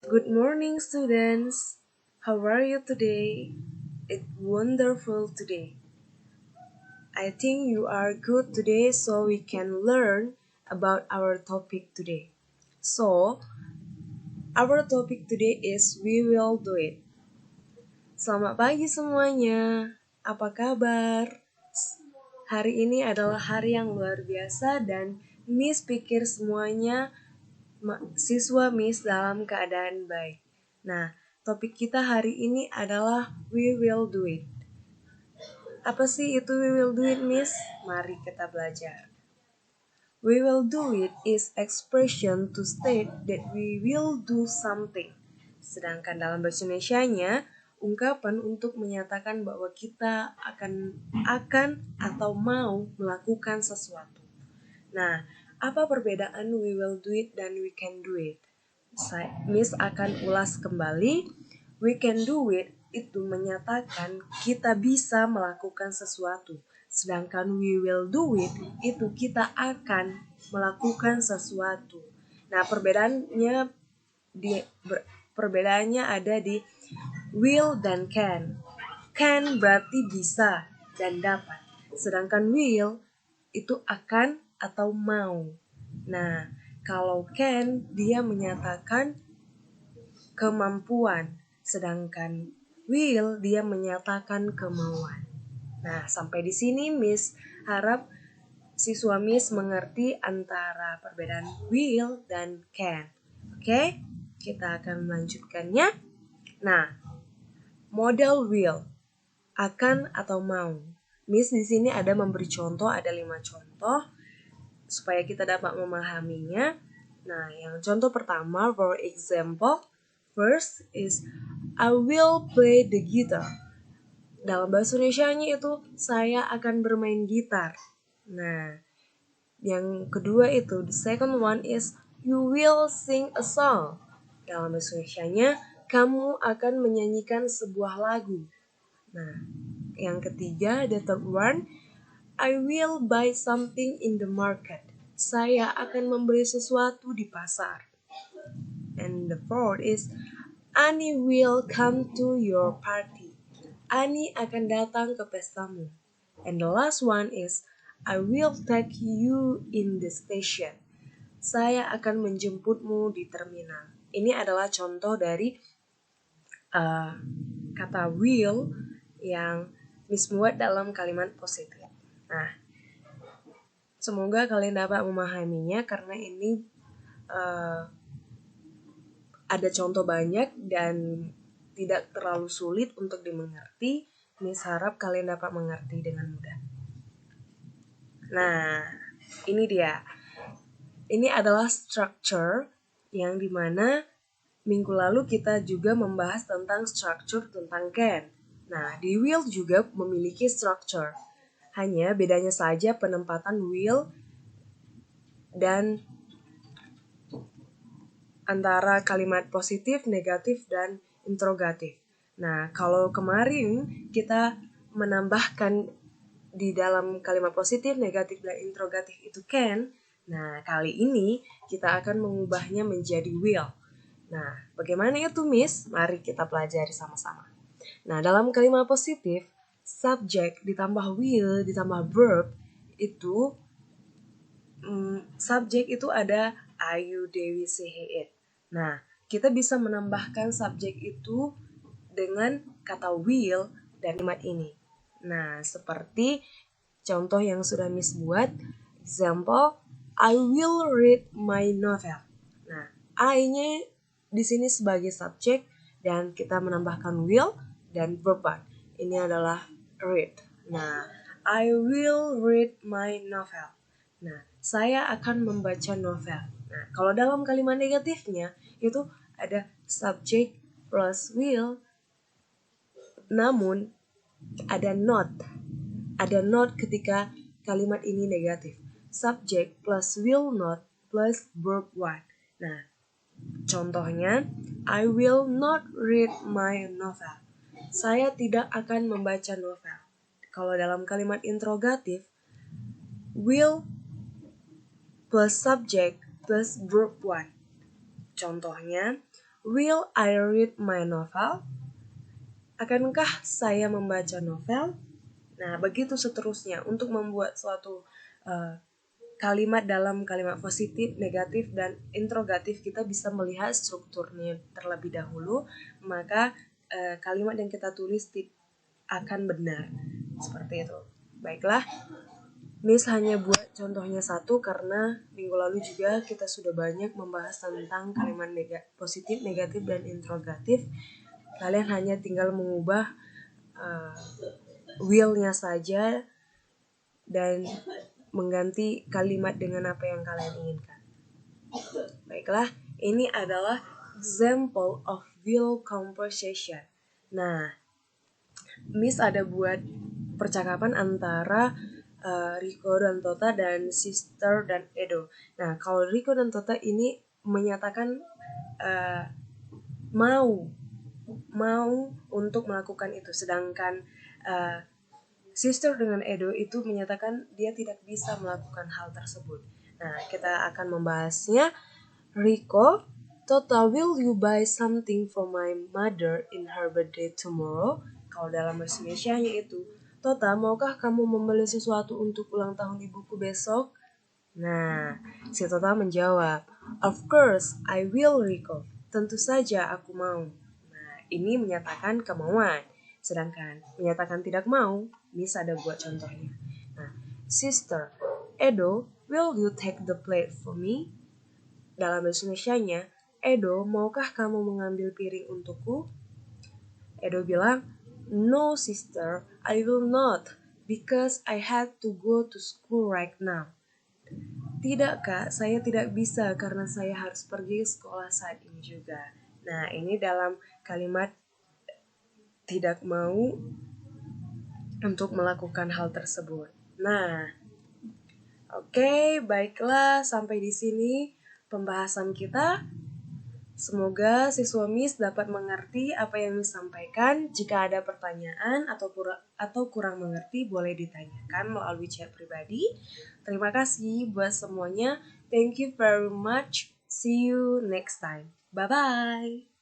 Good morning, students. How are you today? It's wonderful today. I think you are good today, so we can learn about our topic today. So, our topic today is we will do it. Selamat pagi semuanya. Apa kabar? Hari ini adalah hari yang luar biasa dan Miss pikir semuanya siswa Miss dalam keadaan baik. Nah, topik kita hari ini adalah we will do it. Apa sih itu we will do it, Miss? Mari kita belajar. We will do it is expression to state that we will do something. Sedangkan dalam bahasa Indonesianya, ungkapan untuk menyatakan bahwa kita akan atau mau melakukan sesuatu. Nah, apa perbedaan we will do it dan we can do it? Miss akan ulas kembali. We can do it itu menyatakan kita bisa melakukan sesuatu. Sedangkan we will do it itu kita akan melakukan sesuatu. Nah, perbedaannya ada di will dan can. Can berarti bisa dan dapat. Sedangkan will itu akan atau mau. Nah, kalau can dia menyatakan kemampuan, sedangkan will dia menyatakan kemauan. Nah, sampai di sini Miss harap siswa Miss mengerti antara perbedaan will dan can. Oke, kita akan melanjutkannya. Nah, model will akan atau mau. Miss di sini ada memberi contoh, ada 5 contoh supaya kita dapat memahaminya. Nah, yang contoh pertama, for example, first is I will play the guitar. Dalam bahasa Indonesianya itu saya akan bermain gitar. Nah, yang kedua itu the second one is you will sing a song. Dalam bahasa Indonesianya kamu akan menyanyikan sebuah lagu. Nah, yang ketiga the third one I will buy something in the market. Saya akan membeli sesuatu di pasar. And the fourth is Annie will come to your party. Annie akan datang ke pestamu. And the last one is I will take you in the station. Saya akan menjemputmu di terminal. Ini adalah contoh dari kata will yang Miss buat dalam kalimat positif. Nah, semoga kalian dapat memahaminya karena ini ada contoh banyak dan tidak terlalu sulit untuk dimengerti. Miss harap kalian dapat mengerti dengan mudah. Nah, ini dia. Ini adalah structure yang dimana minggu lalu kita juga membahas tentang structure tentang can. Nah, di will juga memiliki structure. Hanya bedanya saja penempatan will dan antara kalimat positif, negatif, dan interrogatif. Nah, kalau kemarin kita menambahkan di dalam kalimat positif, negatif, dan interrogatif itu can, nah kali ini kita akan mengubahnya menjadi will. Nah, bagaimana itu Miss? Mari kita pelajari sama-sama. Nah, dalam kalimat positif, subject ditambah will ditambah verb itu subjek itu ada Ayu, Dewi, Sehe, It. Nah, kita bisa menambahkan subjek itu dengan kata will dan kalimat ini. Nah, seperti contoh yang sudah Miss buat, example, I will read my novel. Nah, I-nya di sini sebagai subjek dan kita menambahkan will dan verb. Ini adalah read. Nah, I will read my novel. Nah, saya akan membaca novel. Nah, kalau dalam kalimat negatifnya itu ada subject plus will, namun ada not. Ada not ketika kalimat ini negatif. Subject plus will not plus verb one. Nah, contohnya, I will not read my novel. Saya tidak akan membaca novel. Kalau dalam kalimat interrogatif, will plus subject plus verb one. Contohnya, Will I read my novel? Akankah saya membaca novel? Nah, begitu seterusnya untuk membuat suatu kalimat dalam kalimat positif, negatif, dan interrogatif kita bisa melihat strukturnya terlebih dahulu, maka kalimat yang kita tulis akan benar. Seperti itu. Baiklah, Miss hanya buat contohnya satu karena minggu lalu juga kita sudah banyak membahas tentang kalimat positif, negatif, dan interrogatif. Kalian hanya tinggal mengubah will-nya saja dan mengganti kalimat dengan apa yang kalian inginkan. Baiklah, ini adalah example of will conversation. Nah, Miss ada buat percakapan antara Riko dan Tota dan Sister dan Edo. Nah, kalau Riko dan Tota ini menyatakan mau untuk melakukan itu, sedangkan Sister dengan Edo itu menyatakan dia tidak bisa melakukan hal tersebut. Nah, kita akan membahasnya. Riko, Tota, will you buy something for my mother in her birthday tomorrow? Kalau dalam bahasa Indonesia itu, Tota, maukah kamu membeli sesuatu untuk ulang tahun ibuku besok? Nah, si Tota menjawab, of course, I will, Riko. Tentu saja aku mau. Nah, ini menyatakan kemauan. Sedangkan menyatakan tidak mau, bisa ada buat contohnya. Nah, Sister, Edo, will you take the plate for me? Dalam bahasa Indonesianya, Edo, maukah kamu mengambil piring untukku? Edo bilang, no sister, I will not, because I had to go to school right now. Tidak kak, saya tidak bisa karena saya harus pergi ke sekolah saat ini juga. Nah, ini dalam kalimat tidak mau untuk melakukan hal tersebut. Nah, oke, baiklah sampai di sini pembahasan kita. Semoga siswa Miss dapat mengerti apa yang Miss sampaikan. Jika ada pertanyaan atau kurang mengerti, boleh ditanyakan melalui chat pribadi. Terima kasih buat semuanya. Thank you very much. See you next time. Bye-bye.